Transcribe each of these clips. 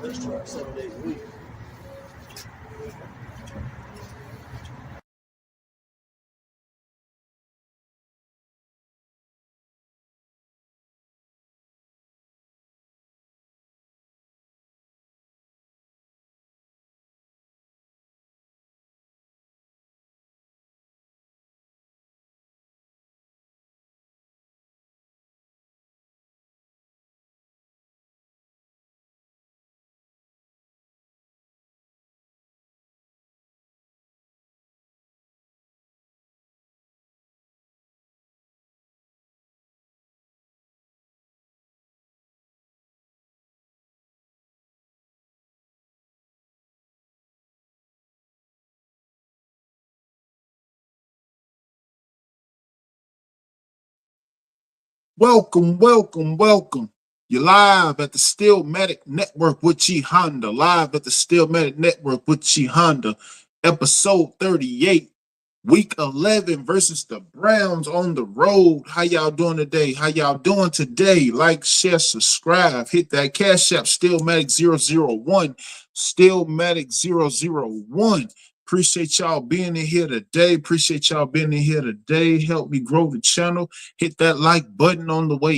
Let's try 7 days a week. Welcome. You're live at the Steelmatic Network with G Honda. Live at the Steelmatic Network with G Honda. Episode 38, Week 11 versus the Browns on the road. How y'all doing today? Like, share, subscribe. Hit that Cash App, Steelmatic001. Steelmatic001. Appreciate y'all being in here today. Help me grow the channel. Hit that like button on the way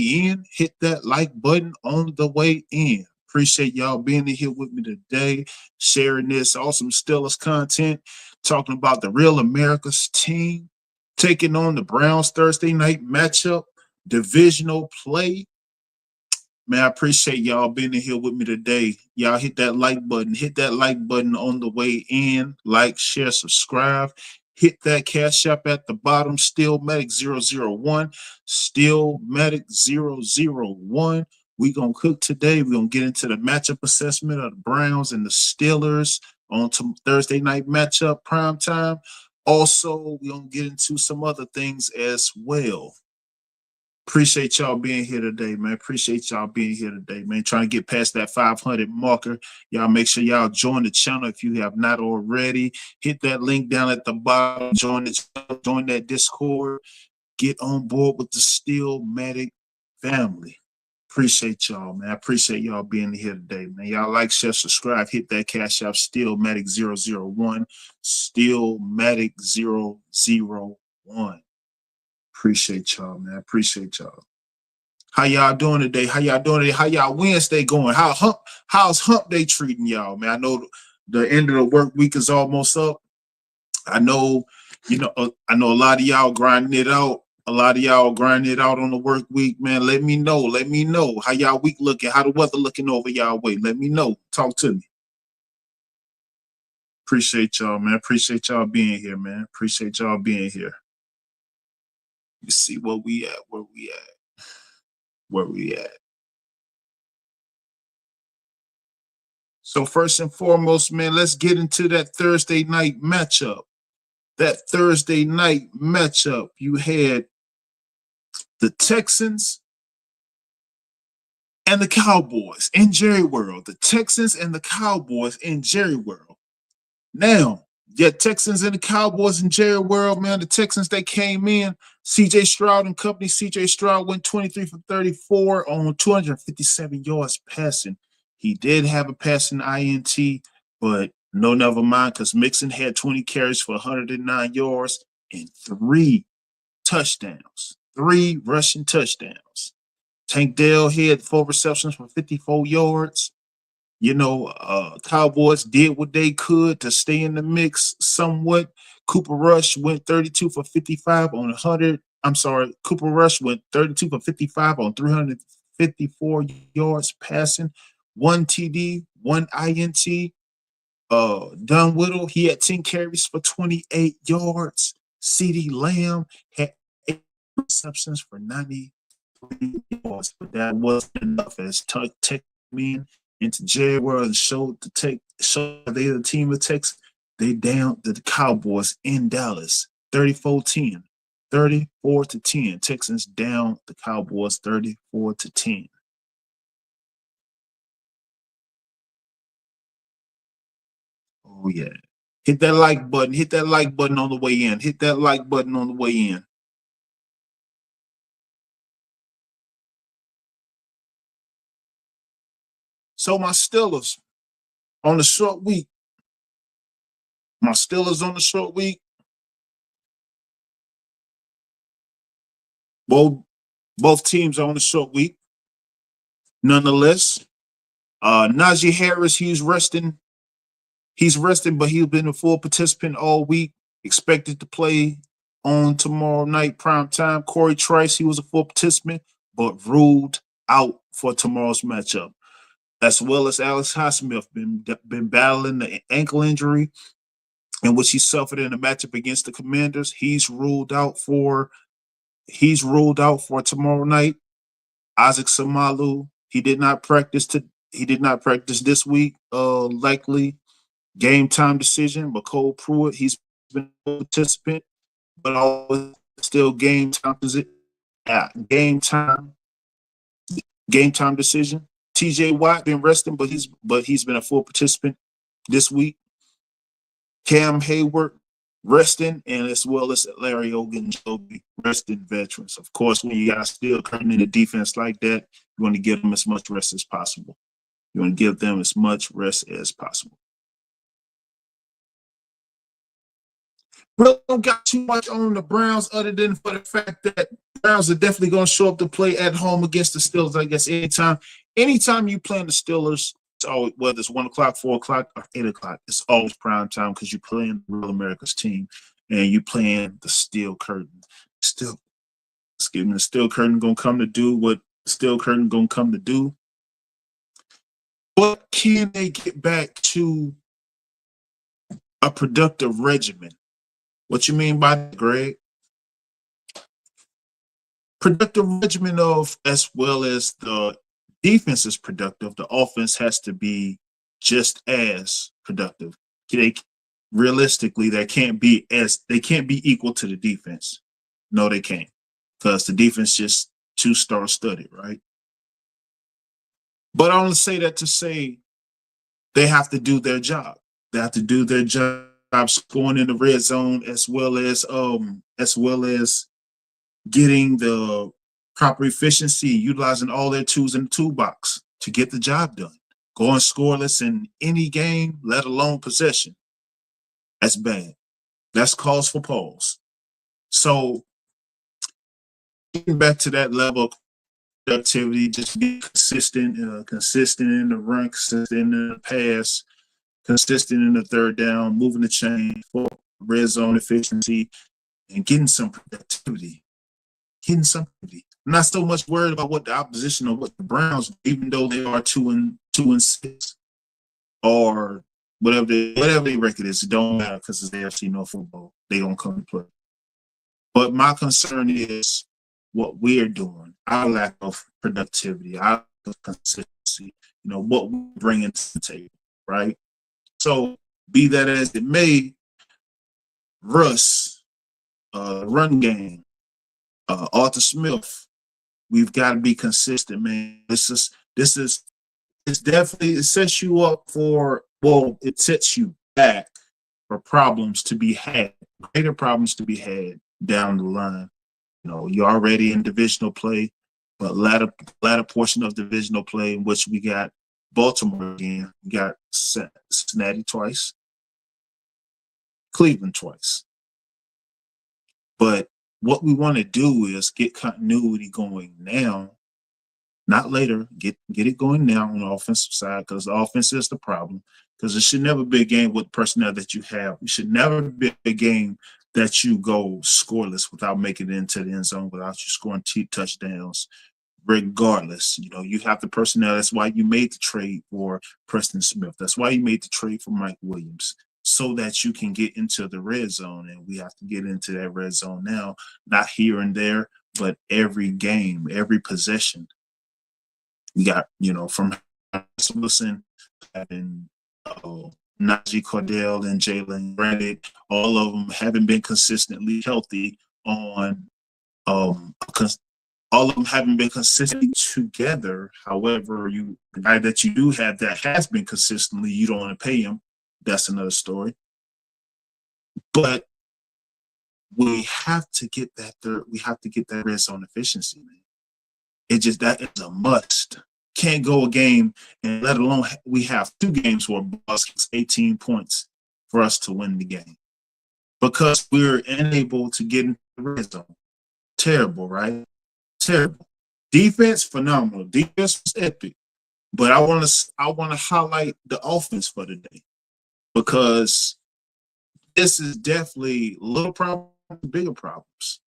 in. Appreciate y'all being in here with me today, sharing this awesome Steelers content, talking about the real America's team, taking on the Browns Thursday night matchup, divisional play. Man, I appreciate y'all being in here with me today. Y'all hit that like button. On the way in. Like, share, subscribe. Hit that Cash App at the bottom. Steelmatic001. Steelmatic001. We're going to cook today. We're going to get into the matchup assessment of the Browns and the Steelers on Thursday night matchup, prime time. Also, we're going to get into some other things as well. Appreciate y'all being here today, man. Trying to get past that 500 marker. Y'all make sure y'all join the channel if you have not already. Hit that link down at the bottom. Join the channel, join that Discord. Get on board with the Steelmatic family. Appreciate y'all, man. I appreciate y'all being here today, man. Y'all like, share, subscribe. Hit that Cash App, Steelmatic001. Steelmatic001. Appreciate y'all, man. How y'all doing today? How y'all Wednesday going? How's hump day treating y'all, man? I know the end of the work week is almost up. I know a lot of y'all grinding it out. On the work week, man. Let me know. How y'all week looking? How the weather looking over y'all way? Let me know. Talk to me. Appreciate y'all, man. Appreciate y'all being here, man. You see where we at. So first and foremost, man, let's get into that Thursday night matchup. You had the Texans and the Cowboys in Jerry World. Now, Texans and the Cowboys in Jerry World, man. The Texans, they came in. C.J. Stroud and company. C.J. Stroud went 23 for 34 on 257 yards passing. He did have a passing INT, but never mind, because Mixon had 20 carries for 109 yards and 3 touchdowns. 3 rushing touchdowns. Tank Dell had 4 receptions for 54 yards. Cowboys did what they could to stay in the mix somewhat. Cooper Rush went 32 for 55 on 100. Cooper Rush went 32 for 55 on 354 yards passing, 1 TD, 1 INT. Don Whittle, he had 10 carries for 28 yards. CeeDee Lamb had 8 receptions for 93 yards, but that wasn't enough as Tuck in into Jerry World and showed they the team of Texas. They down the Cowboys in Dallas 34-10. 34-10. Texans down the Cowboys 34-10. Oh yeah. Hit that like button. On the way in. So my Steelers on the short week. My Steelers on the short week. Both teams are on the short week. Nonetheless, Najee Harris, he's resting. He's resting, but he's been a full participant all week. Expected to play on tomorrow night prime time. Corey Trice, he was a full participant, but ruled out for tomorrow's matchup. As well as Alex Highsmith, been battling the ankle injury in which he suffered in a matchup against the Commanders. He's ruled out for tomorrow night. Isaac Samalu, he did not practice this week. Likely game time decision. But Cole Pruitt, he's been a participant, but always still game time decision. TJ Watt been resting, but he's been a full participant this week. Cam Hayward resting, and as well as Larry Ogunjobi resting veterans. Of course, when you got Steel Curtain in the defense like that, you want to give them as much rest as possible. Really don't got too much on the Browns other than for the fact that Browns are definitely going to show up to play at home against the Steelers. I guess anytime you play the Steelers, it's always, whether it's 1 o'clock, 4 o'clock, or 8 o'clock, it's always prime time because you're playing Real America's team and you playing the Steel Curtain. The Steel Curtain gonna come to do what the Steel Curtain gonna come to do. But can they get back to a productive regimen? What you mean by that, Greg? Productive regimen of, as well as the defense is productive, the offense has to be just as productive. Realistically, they can't be equal to the defense. No, they can't, because the defense just two-star studded, right? But I only say that to say they have to do their job. They have to do their job scoring in the red zone, as well as getting the proper efficiency, utilizing all their tools in the toolbox to get the job done. Going scoreless in any game, let alone possession, that's bad. That's cause for pause. So getting back to that level of productivity, just be consistent in the run, consistent in the pass, consistent in the third down, moving the chain for red zone efficiency, and getting some productivity. I'm not so much worried about what the opposition or what the Browns, even though they are 2-6, or whatever their record is, it don't matter because it's AFC North football. They don't come to play. But my concern is what we're doing, our lack of productivity, our lack of consistency, what we're bringing to the table, right? So be that as it may, RUSS, run game, Arthur Smith, we've got to be consistent, man. It's definitely, it sets you up for, it sets you back for problems to be had, greater problems to be had down the line. You're already in divisional play, but latter portion of divisional play in which we got Baltimore again, we got Cincinnati twice, Cleveland twice. But what we want to do is get continuity going now, not later. Get it going now on the offensive side, because the offense is the problem. Because it should never be a game with personnel that you have. It should never be a game that you go scoreless without making it into the end zone, without you scoring touchdowns. Regardless, you have the personnel. That's why you made the trade for Preston Smith. That's why you made the trade for Mike Williams, so that you can get into the red zone. And we have to get into that red zone now, not here and there, but every game, every possession. We got, from Wilson, having Najee Cordell and Jalen. Granted, all of them haven't been consistently healthy on all of them haven't been consistently together. However, the guy that you do have that has been consistently, you don't want to pay him. That's another story. But we have to get that red zone efficiency, man. That is a must. can't go a game, and let alone we have 2 games where Boss kicks 18 points for us to win the game because we're unable to get into the red zone. Terrible, right? Terrible. Defense, phenomenal. Defense was epic. But I want to highlight the offense for today because this is definitely little problems, bigger problems.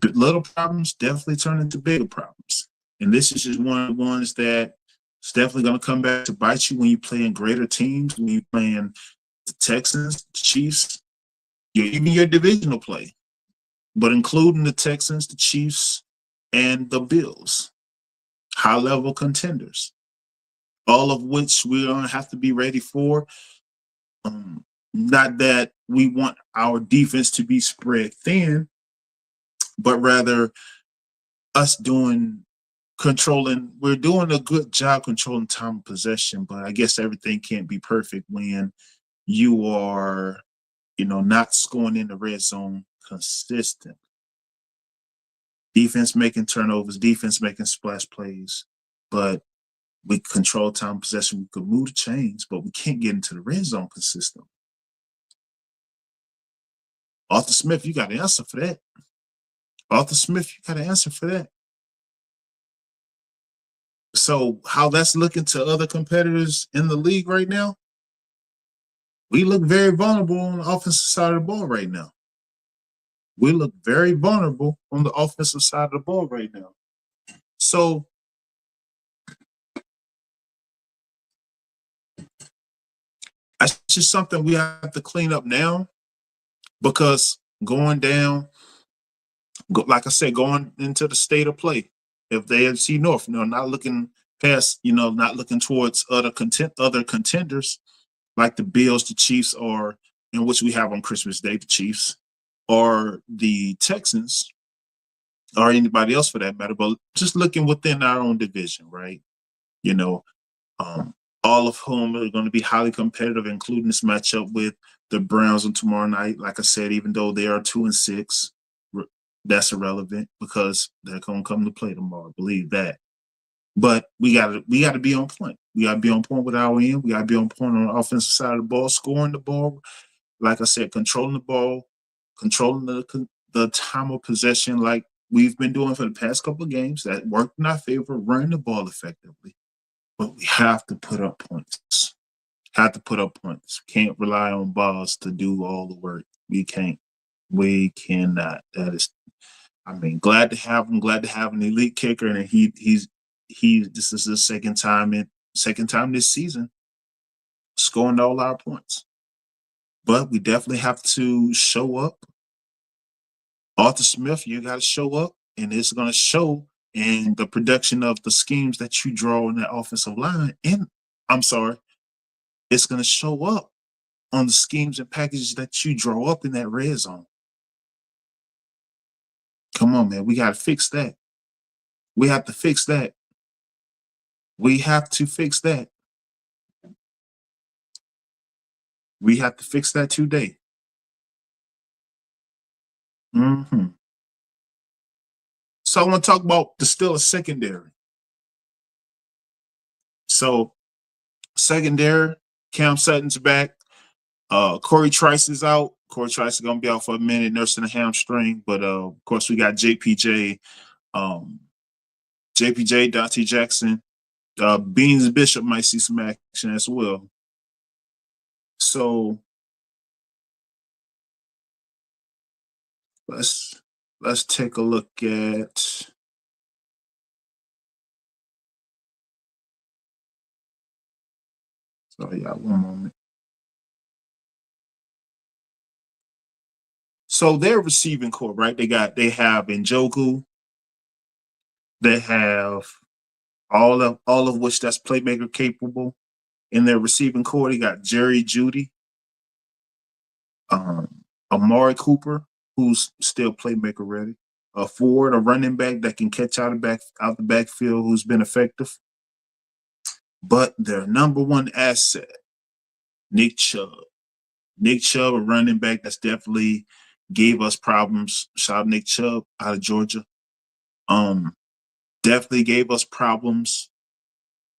Little problems definitely turn into bigger problems. And this is just one of the ones that it's definitely going to come back to bite you when you play in greater teams, when you're playing the Texans, the Chiefs, even your divisional play, but including the Texans, the Chiefs, and the Bills, high-level contenders, all of which we're going to have to be ready for. Not that we want our defense to be spread thin, but rather us we're doing a good job controlling time of possession, but I guess everything can't be perfect when you are, not scoring in the red zone consistent. Defense making turnovers, defense making splash plays, but we control time of possession. We could move the chains, but we can't get into the red zone consistently. Arthur Smith, you got to answer for that. Arthur Smith, you got to answer for that. So how that's looking to other competitors in the league right now, we look very vulnerable on the offensive side of the ball right now. We look very vulnerable on the offensive side of the ball right now. So that's just something we have to clean up now because going down, like I said, going into the state of play, if the AFC North, not looking past, not looking towards other contenders like the Bills, the Chiefs, or in which we have on Christmas Day, the Chiefs, or the Texans, or anybody else for that matter, but just looking within our own division, right? All of whom are going to be highly competitive, including this matchup with the Browns on tomorrow night. Like I said, even though they are 2-6, that's irrelevant because they're going to come to play tomorrow. Believe that. But we got to be on point. We got to be on point with our end. We got to be on point on the offensive side of the ball, scoring the ball. Like I said, controlling the ball, controlling the time of possession, like we've been doing for the past couple of games. That worked in our favor, running the ball effectively. But we have to put up points. Can't rely on balls to do all the work. We can't. We cannot. That is, glad to have him. Glad to have an elite kicker, and he's this is the second time this season scoring all our points. But we definitely have to show up. Arthur Smith, you got to show up, and it's going to show in the production of the schemes that you draw in that offensive line. And it's going to show up on the schemes and packages that you draw up in that red zone. Come on, man. We got to fix that. We have to fix that. We have to fix that. We have to fix that today. So I want to talk about the Steelers secondary. So secondary, Cam Sutton's back. Corey Trice is out. Corey Trice is going to be out for a minute, nursing a hamstring. But of course, we got JPJ, Dante Jackson. Beans Bishop might see some action as well. So let's take a look at. Sorry, yeah, one moment. So their receiving core, right? They have Njoku. They have all of which that's playmaker capable. In their receiving core, they got Jerry Jeudy, Amari Cooper, who's still playmaker ready, a forward, a running back that can catch out the backfield, who's been effective. But their number one asset, Nick Chubb. Nick Chubb, a running back that's definitely gave us problems. Shout out Nick Chubb out of Georgia. definitely gave us problems.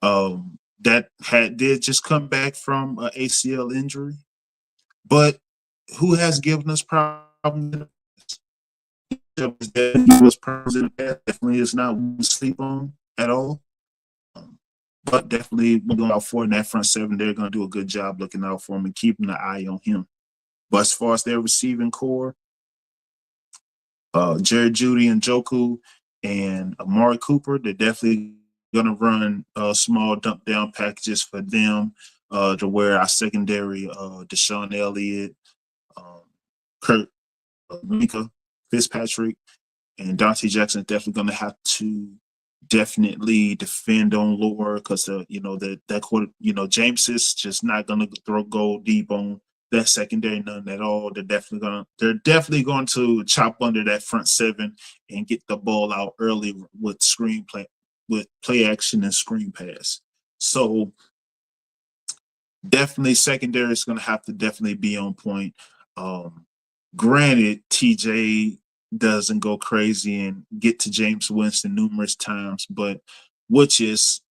That did just come back from an ACL injury, but who has given us problems? That give us problems in the past definitely is not one to sleep on at all. Um, but definitely looking out for in that front seven, they're going to do a good job looking out for him and keeping an eye on him. But as far as their receiving core, Jerry Judy and Joku and Amari Cooper, they're definitely going to run small dump down packages for them to where our secondary, Deshaun Elliott, um, Kurt Minka Fitzpatrick, and Dante Jackson is definitely going to have to definitely defend on lower because that quarter, James is just not going to go deep on that secondary, none at all. They're definitely going to chop under that front seven and get the ball out early with play action and screen pass. So definitely secondary is going to have to definitely be on point. Granted, TJ doesn't go crazy and get to James Winston numerous times, but which is,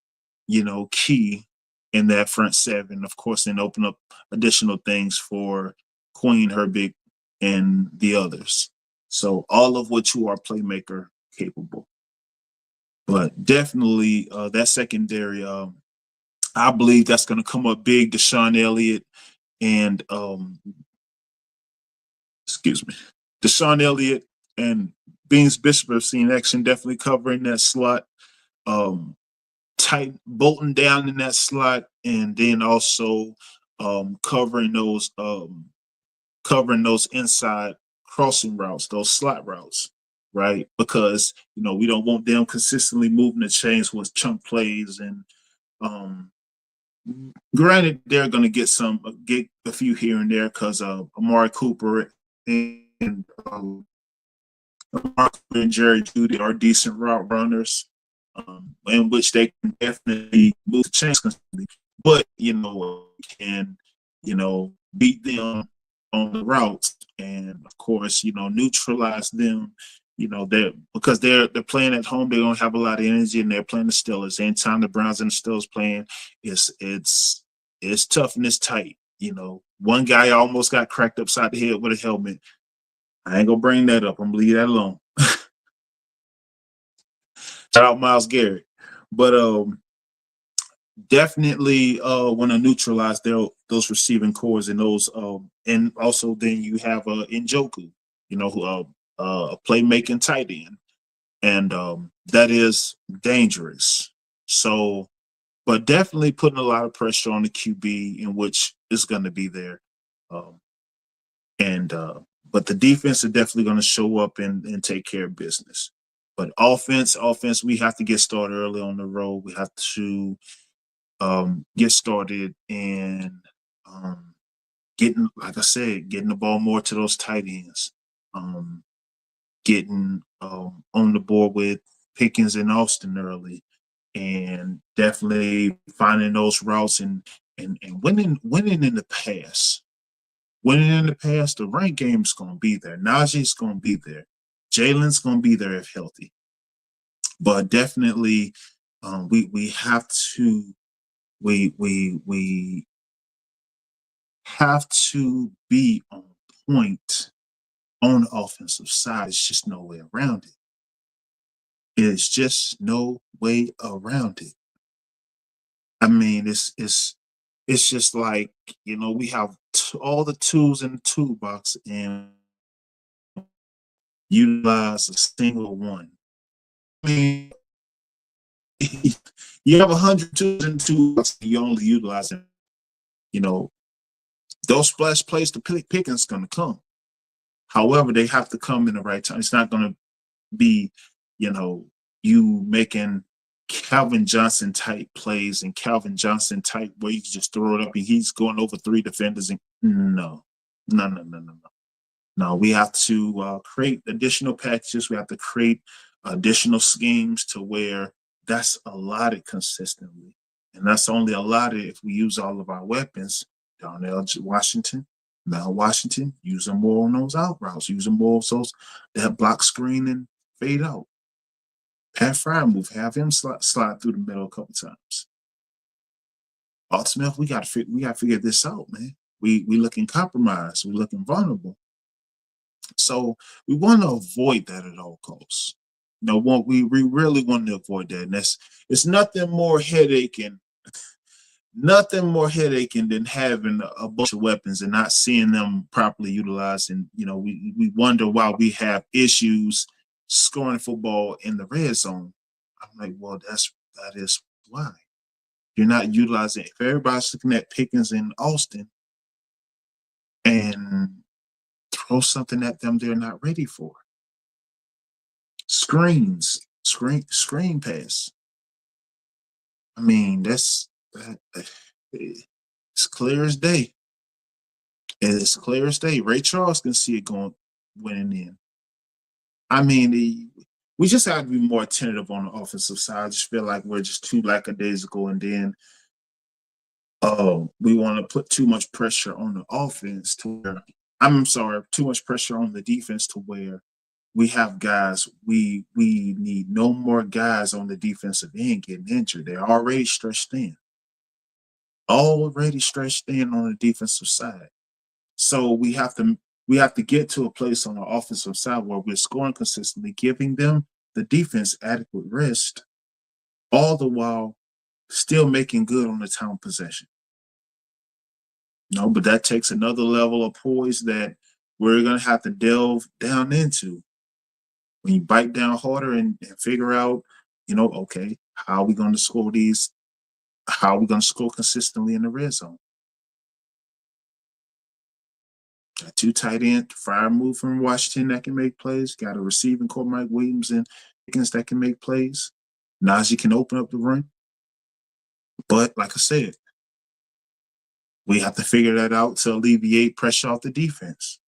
key in that front seven, of course, and open up additional things for Queen, Herbig, and the others. So all of which who are playmaker capable. But definitely that secondary, I believe that's going to come up big. Deshaun Elliott and Deshaun Elliott and Beans Bishop have seen action definitely covering that slot, tight bolting down in that slot, and then also covering those inside crossing routes, those slot routes, right? Because we don't want them consistently moving the chains with chunk plays and granted, they're going to get a few here and there because Amari Cooper and Mark and Jerry Judy are decent route runners, in which they can definitely move the chains constantly. But can beat them on the routes, and of course neutralize them. Because they're playing at home, they're gonna have a lot of energy, and they're playing the Steelers. Anytime the Browns and the Steelers playing, it's tough and it's tight. One guy almost got cracked upside the head with a helmet. I ain't gonna bring that up. I'm gonna leave that alone. Shout out Myles Garrett. But definitely want to neutralize those receiving cores and those and also then you have Njoku, who a playmaking tight end. And that is dangerous. So, but definitely putting a lot of pressure on the QB, in which is going to be there. But the defense is definitely going to show up and take care of business. But offense, we have to get started early on the road. We have to get started and getting, like I said, getting the ball more to those tight ends. Getting on the board with Pickens and Austin early, and definitely finding those routes and winning in the pass. Winning in the past, the run game's going to be there. Najee's going to be there. Jalen's going to be there if healthy. But definitely, we have to we have to be on point on the offensive side. It's just no way around it. It's just no way around it. I mean, it's just like we have all the tools in the toolbox and utilize a single one. I mean, you have 100 tools in the toolbox, and you only utilize them. Those splash plays to Pickens going to come. However, they have to come in the right time. It's not going to be, you making Calvin Johnson type plays and Calvin Johnson type where you can just throw it up and he's going over 3 defenders. And no. No, we have to create additional packages. We have to create additional schemes to where that's allotted consistently. And that's only allotted if we use all of our weapons. Darnell Washington, Mel Washington, using more on those out routes, using more of those that block screen and fade out. Have fire move, have him slide through the middle a couple times. Ultimately, we gotta figure this out, man. We looking compromised, we looking vulnerable. So we want to avoid that at all costs. What we really want to avoid that. And that's it's nothing more headache than having a bunch of weapons and not seeing them properly utilized. And we wonder why we have issues scoring football in the red zone. I'm like, well, that is why you're not utilizing. If everybody's looking at Pickens and Austin and throw something at them they're not ready for. Screen pass. I mean, it's clear as day. It's clear as day. Ray Charles can see it going winning in. I mean, we just have to be more attentive on the offensive side. I just feel like we're just too lackadaisical, and then we want to put too much pressure on the offense to where I'm sorry, too much pressure on the defense to where we have guys. We need no more guys on the defensive end getting injured. They're already stretched in on the defensive side. So we have to get to a place on the offensive side where we're scoring consistently, giving them the defense adequate rest, all the while still making good on the time possession. No, but that takes another level of poise that we're gonna have to delve down into. When you bite down harder and figure out, okay, how are we gonna score these? How are we gonna score consistently in the red zone? Got two tight end, fire move from Washington that can make plays. Got a receiving core, Mike Williams and Pickens that can make plays. Najee can open up the run. But like I said, we have to figure that out to alleviate pressure off the defense.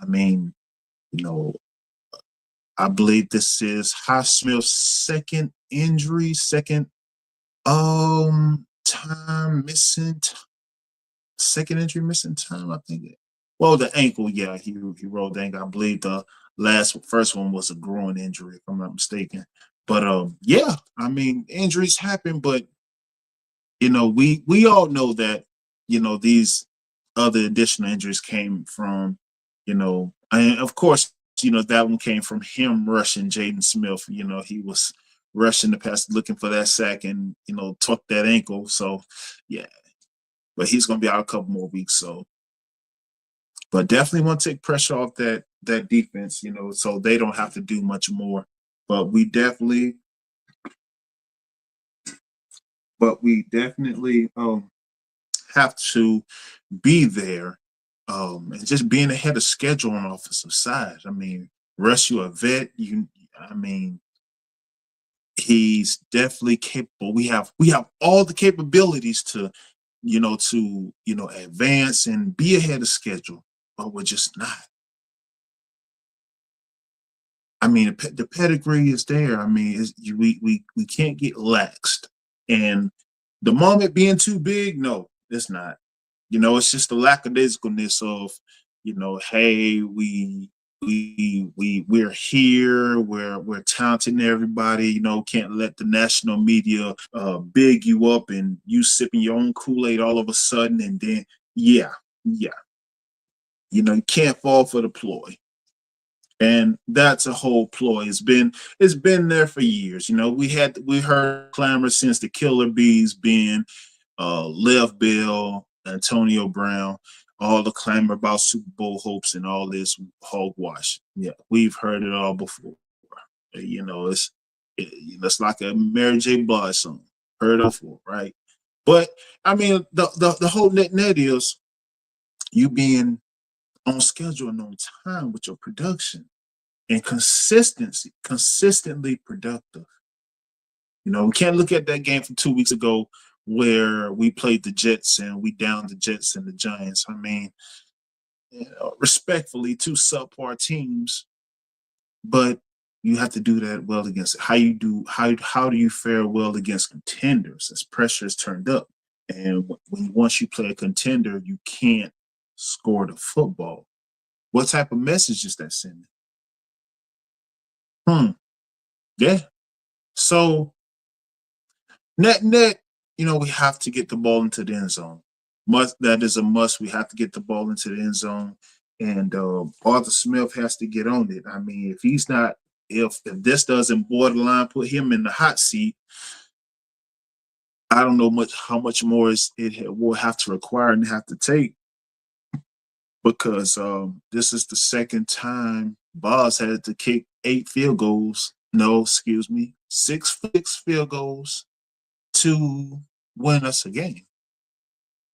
I mean, you know, I believe this is Highsmith's second time missing second injury missing time, I think. Well, the ankle, yeah, he rolled the ankle. I believe the first one was a groin injury, if I'm not mistaken. But yeah, I mean, injuries happen, but we all know that these other additional injuries came from and of course that one came from him rushing Jaden Smith. He was rushing the pass, looking for that sack, and tucked that ankle. So yeah, but he's going to be out a couple more weeks. So, but definitely want to take pressure off that defense, so they don't have to do much more. But we definitely have to be there, and just being ahead of schedule on the offensive side. I mean, Russ, you a vet. I mean, he's definitely capable. We have all the capabilities to advance and be ahead of schedule, but we're just not. I mean, the pedigree is there. I mean, we can't get laxed, and the moment being too big, no, it's not. It's just the lackadaisicalness of, hey, we're here, we're talenting everybody. Can't let the national media big you up and you sipping your own Kool-Aid all of a sudden, and then yeah, you can't fall for the ploy. And that's a whole ploy. It's been there for years. We heard clamor since the Killer Bees being Lev Bell, Antonio Brown, all the clamor about Super Bowl hopes and all this hogwash. Yeah, we've heard it all before. It's like a Mary J. Blige song. Heard it before, right? But I mean, the whole net is you being on schedule and on time with your production and consistently productive. We can't look at that game from 2 weeks ago where we played the Jets and we downed the Jets and the Giants. I mean, respectfully, two subpar teams, but you have to do that well against how do you fare well against contenders as pressure is turned up. And once you play a contender, you can't score the football. What type of message is that sending? Yeah. So net, we have to get the ball into the end zone. Must That is a must. We have to get the ball into the end zone, and Arthur Smith has to get on it. I mean, if he's not, if this doesn't borderline put him in the hot seat, I don't know how much more will have to require and have to take, because this is the second time Boz had to kick 8 field goals. No, excuse me, six field goals to win us a game.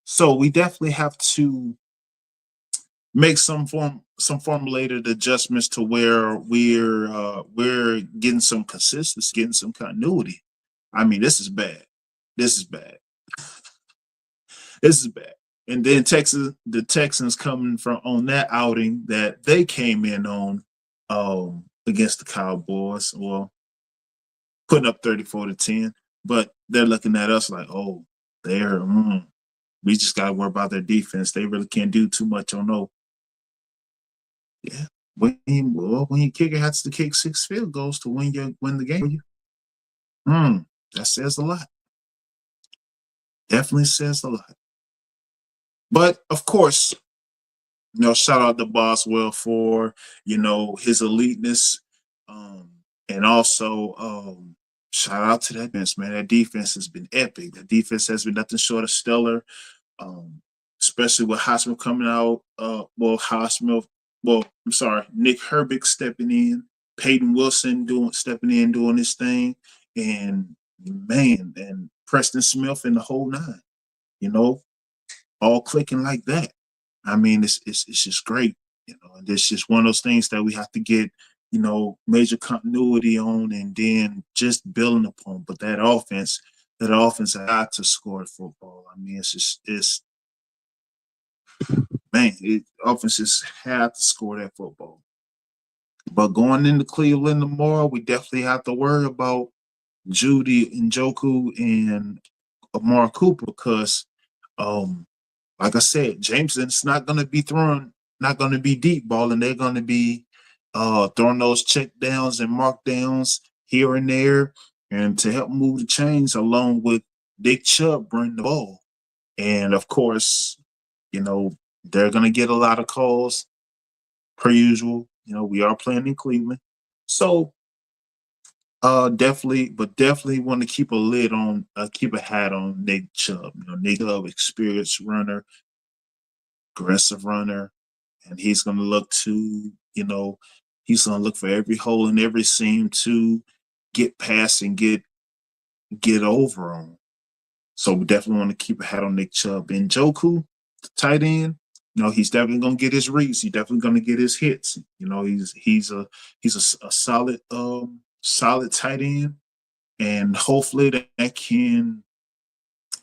So we definitely have to make some formulated adjustments to where we're getting some consistency, getting some continuity. I mean, this is bad. This is bad. This is bad. And then the Texans coming from on that outing that they came in on against the Cowboys, well, putting up 34-10, but they're looking at us like, oh, they're we just gotta worry about their defense. They really can't do too much on no. Yeah. When your kicker has to kick 6 field goals to win the game, that says a lot. Definitely says a lot. But of course, shout out to Boswell for his eliteness, and also shout out to that defense, man. That defense has been epic. That defense has been nothing short of stellar, um, especially with Highsmith coming out. I'm sorry, Nick Herbig stepping in, Peyton Wilson doing his thing, and man, and Preston Smith and the whole nine. All clicking like that. I mean, it's just great. And it's just one of those things that we have to get, major continuity on, and then just building upon. But that offense had to score football. I mean, offenses have to score that football. But going into Cleveland tomorrow, we definitely have to worry about Judy Njoku and Amari Cooper, because like I said, Jameson's not going to be deep balling. They're going to be throwing those check downs and markdowns here and there, and to help move the chains along with Dick Chubb bring the ball. And of course, they're going to get a lot of calls per usual. We are playing in Cleveland. So definitely want to keep a hat on Nick Chubb. Nick Chubb, experienced runner, aggressive runner, and he's going to look for every hole in every seam to get past and get over on. So we definitely want to keep a hat on Nick Chubb. And Njoku, the tight end, he's definitely going to get his reads. He's definitely going to get his hits. He's a solid tight end, and hopefully that can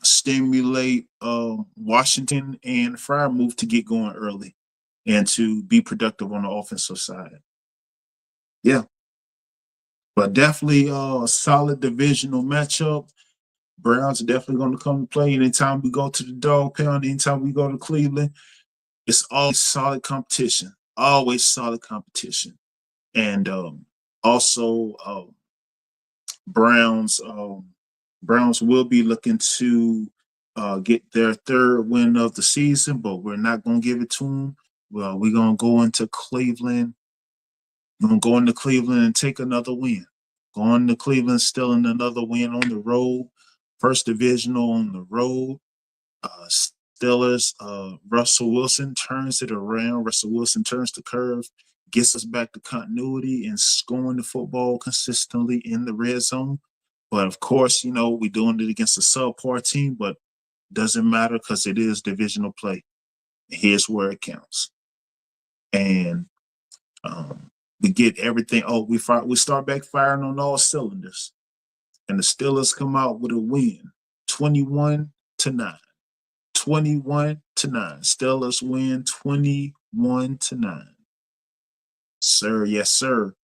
stimulate Washington and Freiermuth to get going early and to be productive on the offensive side. Yeah. But definitely a solid divisional matchup. Browns are definitely going to come to play. Anytime we go to the dog pound, anytime we go to Cleveland, it's always solid competition. Always solid competition. And also Browns will be looking to get their third win of the season, but we're not going to give it to them. Well, we're going to go into Cleveland. We're going to go into Cleveland and take another win. Going to Cleveland, still in another win on the road. First divisional on the road. Steelers, Russell Wilson turns it around. Russell Wilson turns the curve, gets us back to continuity and scoring the football consistently in the red zone. But of course, we're doing it against a subpar team, but doesn't matter because it is divisional play. Here's where it counts. And we get everything. We start back firing on all cylinders. And the Steelers come out with a win, 21-9. 21-9. Steelers win 21-9. Sir, yes, sir.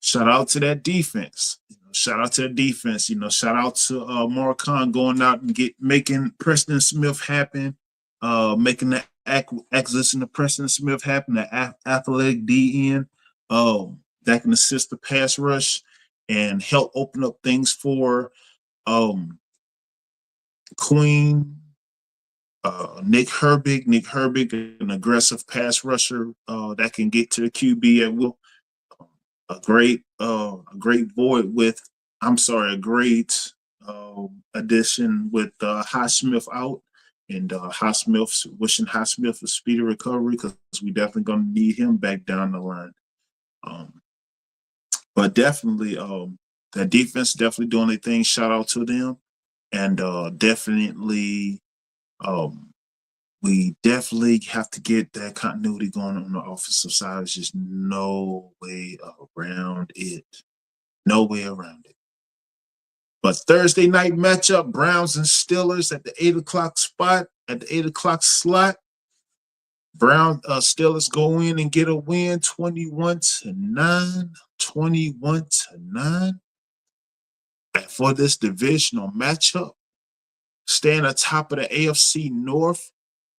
Shout out to that defense. Shout out to the defense. Shout out to Marcon going out and making Preston Smith happen, making the acquisition of Preston Smith happen, the athletic DN that can assist the pass rush. and help open up things for Queen Nick Herbig. Nick Herbig, an aggressive pass rusher that can get to the QB at will. A great void with, a great addition with Highsmith out, and Highsmith, wishing Highsmith a speedy recovery, because we definitely going to need him back down the line. But definitely, that defense definitely doing their thing. Shout out to them, and definitely, we definitely have to get that continuity going on the offensive side. There's just no way around it. No way around it. But Thursday night matchup, Browns and Steelers at the 8 o'clock spot, at the 8 o'clock slot. Steelers go in and get a win, 21-9, 21-9. And for this divisional matchup, staying on top of the AFC North.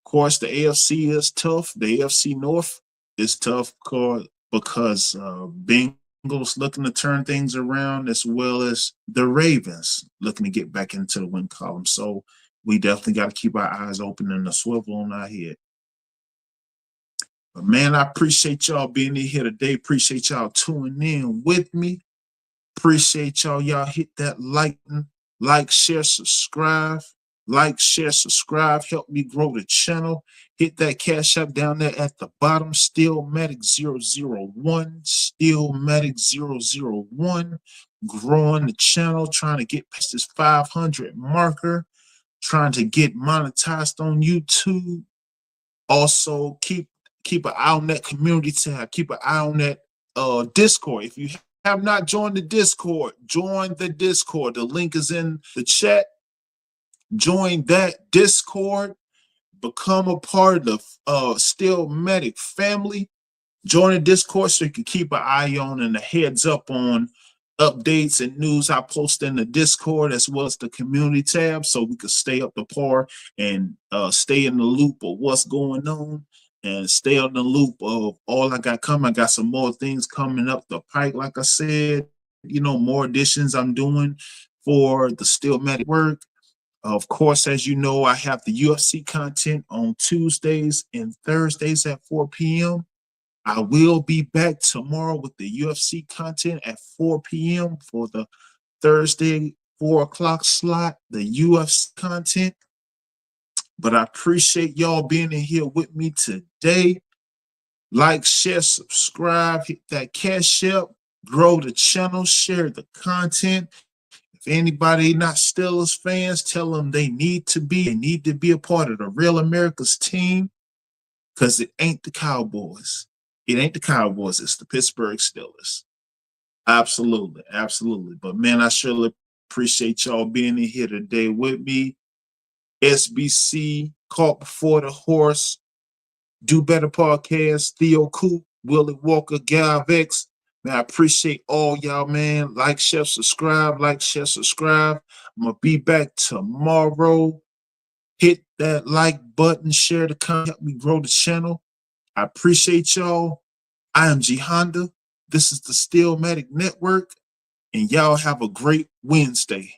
Of course, the AFC is tough. The AFC North is tough because Bengals looking to turn things around, as well as the Ravens looking to get back into the win column. So we definitely got to keep our eyes open and a swivel on our head. But man, I appreciate y'all being in here today. Appreciate y'all tuning in with me. Appreciate y'all. Y'all hit that like, share, subscribe. Like, share, subscribe. Help me grow the channel. Hit that cash app down there at the bottom. Steelmatic 001. Steelmatic 001. Growing the channel. Trying to get past this 500 marker. Trying to get monetized on YouTube. Also, keep an eye on that community tab. Keep an eye on that Discord. If you have not joined the Discord, join the Discord. The link is in the chat. Join that Discord. Become a part of the Steelmatic family. Join the Discord so you can keep an eye on and a heads up on updates and news I post in the Discord, as well as the community tab, so we can stay up to par and stay in the loop of what's going on, and stay on the loop of all I got coming. I got some more things coming up the pike. Like I said, more additions I'm doing for the Steelmatic work. Of course, as you know, I have the UFC content on Tuesdays and Thursdays at 4 p.m. I will be back tomorrow with the UFC content at 4 p.m. for the Thursday 4 o'clock slot, the UFC content. But I appreciate y'all being in here with me today. Like, share, subscribe, hit that cash app, grow the channel, share the content. If anybody not Steelers fans, tell them they need to be a part of the Real America's team, because it ain't the Cowboys. It ain't the Cowboys. It's the Pittsburgh Steelers. Absolutely. Absolutely. But, man, I surely appreciate y'all being in here today with me. SBC, Caught Before the Horse, Do Better Podcast, Theo Coop, Willie Walker, Gav X. Man, I appreciate all y'all, man. Like, share, subscribe. Like, share, subscribe. I'm going to be back tomorrow. Hit that like button, share the content, help me grow the channel. I appreciate y'all. I am G Honda. This is the Steelmatic Network, and y'all have a great Wednesday.